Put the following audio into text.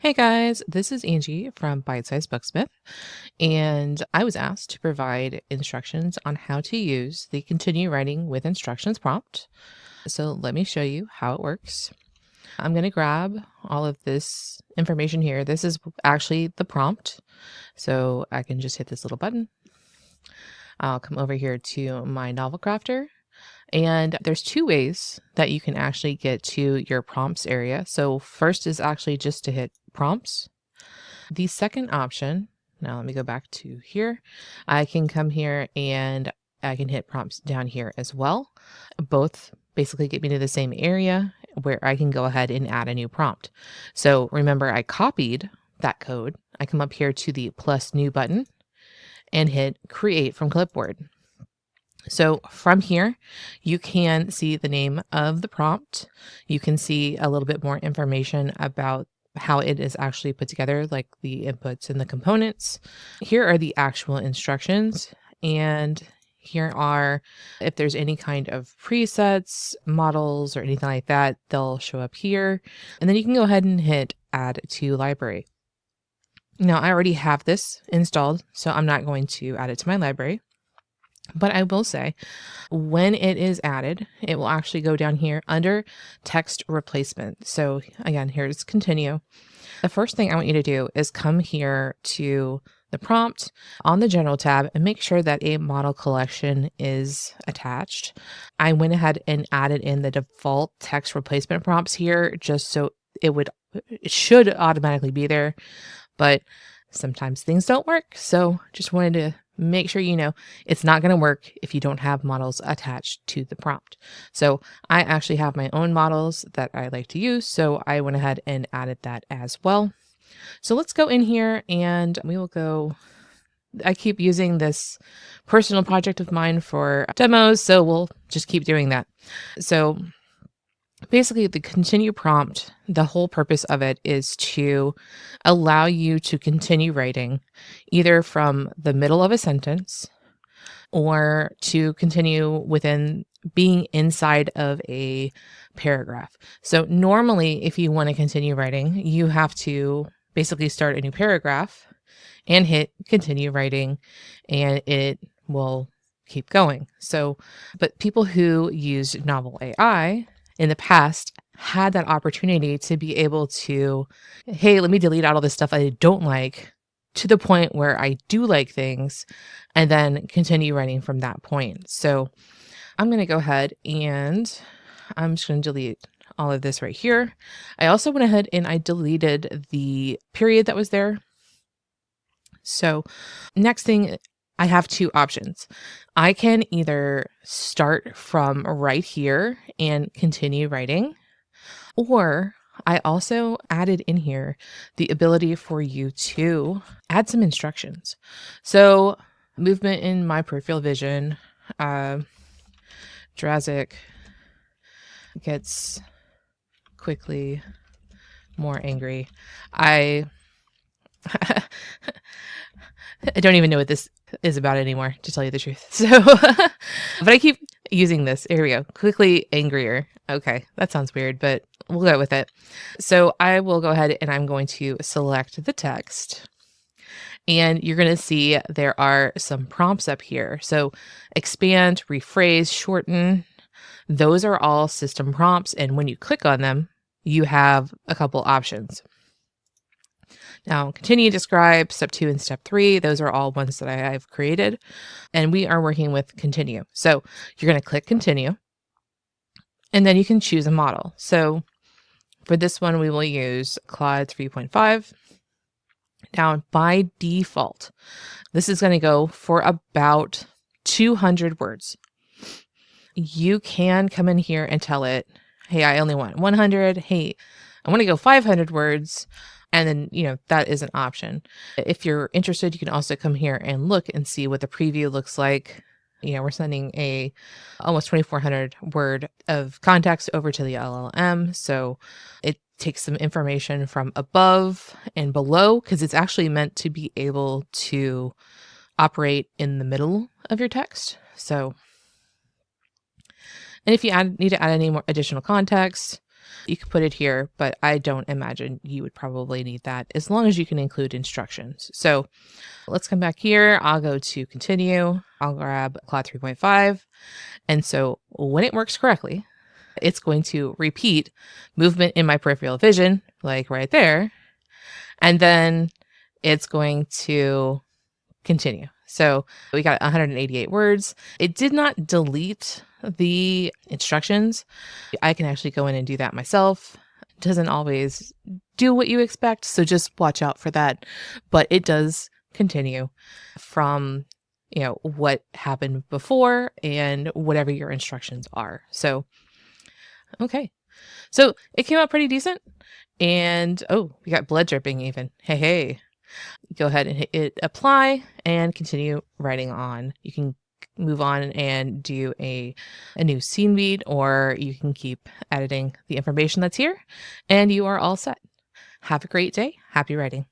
Hey guys, this is Angie from Byte-Sized Booksmith, and I was asked to provide instructions on how to use the Continue Writing with Instructions prompt. So let me show you how it works. I'm going to grab all of this information here. This is actually the prompt, so I can just hit this little button. I'll come over here to my Novelcrafter, and there's two ways that you can actually get to your prompts area. So first is actually just to hit prompts. The second option, now let me go back to here. I can come here and I can hit prompts down here as well. Both basically get me to the same area where I can go ahead and add a new prompt. So remember, I copied that code. I come up here to the plus new button and hit create from clipboard. So from here, you can see the name of the prompt. You can see a little bit more information about how it is actually put together, like the inputs and the components. Here are the actual instructions. And here are, if there's any kind of presets, models, or anything like that, they'll show up here. And then you can go ahead and hit add to library. Now, I already have this installed, so I'm not going to add it to my library. But I will say, when it is added, it will actually go down here under text replacement. So again, here's continue. The first thing I want you to do is come here to the prompt on the general tab and make sure that a model collection is attached. I went ahead and added in the default text replacement prompts here just so it should automatically be there, but sometimes things don't work. So just wanted to make sure you know it's not going to work if you don't have models attached to the prompt. So I actually have my own models that I like to use, so I went ahead and added that as well. So let's go in here and we will go. I keep using this personal project of mine for demos, so we'll just keep doing that. So basically, the continue prompt, the whole purpose of it is to allow you to continue writing either from the middle of a sentence or to continue within being inside of a paragraph. So normally, if you want to continue writing, you have to basically start a new paragraph and hit continue writing, and it will keep going. So, but people who used Novel AI in the past had that opportunity to be able to, hey, let me delete out all this stuff I don't like to the point where I do like things and then continue writing from that point. So I'm going to go ahead and I'm just going to delete all of this right here. I also went ahead and I deleted the period that was there. So next thing, I have two options. I can either start from right here and continue writing, or I also added in here the ability for you to add some instructions. So movement in my peripheral vision, Drazik gets quickly more angry. I don't even know what this is about anymore, to tell you the truth. So, but I keep using this. Here we go. Quickly angrier. Okay, that sounds weird, but we'll go with it. So I will go ahead and I'm going to select the text. And you're going to see there are some prompts up here. So expand, rephrase, shorten. Those are all system prompts. And when you click on them, you have a couple options. Now, continue, describe, step 2 and step 3. Those are all ones that I've created. And we are working with continue. So you're going to click continue. And then you can choose a model. So for this one, we will use Claude 3.5. Now, by default, this is going to go for about 200 words. You can come in here and tell it, hey, I only want 100. Hey, I want to go 500 words. And then, that is an option. If you're interested, you can also come here and look and see what the preview looks like. We're sending a almost 2,400 word of context over to the LLM. So it takes some information from above and below because it's actually meant to be able to operate in the middle of your text. So, and if you need to add any more additional context, You could put it here, but I don't imagine you would probably need that as long as you can include instructions. So let's come back here. I'll go to continue. I'll grab Cloud 3.5. And so when it works correctly, it's going to repeat movement in my peripheral vision, like right there. And then it's going to continue. So we got 188 words. It did not delete the instructions. I can actually go in and do that myself. It doesn't always do what you expect, so just watch out for that. But it does continue from what happened before and whatever your instructions are. So okay. So it came out pretty decent. And oh, we got blood dripping even. Hey. Go ahead and hit apply and continue writing on. You can move on and do a new scene read, or you can keep editing the information that's here, and you are all set. Have a great day. Happy writing.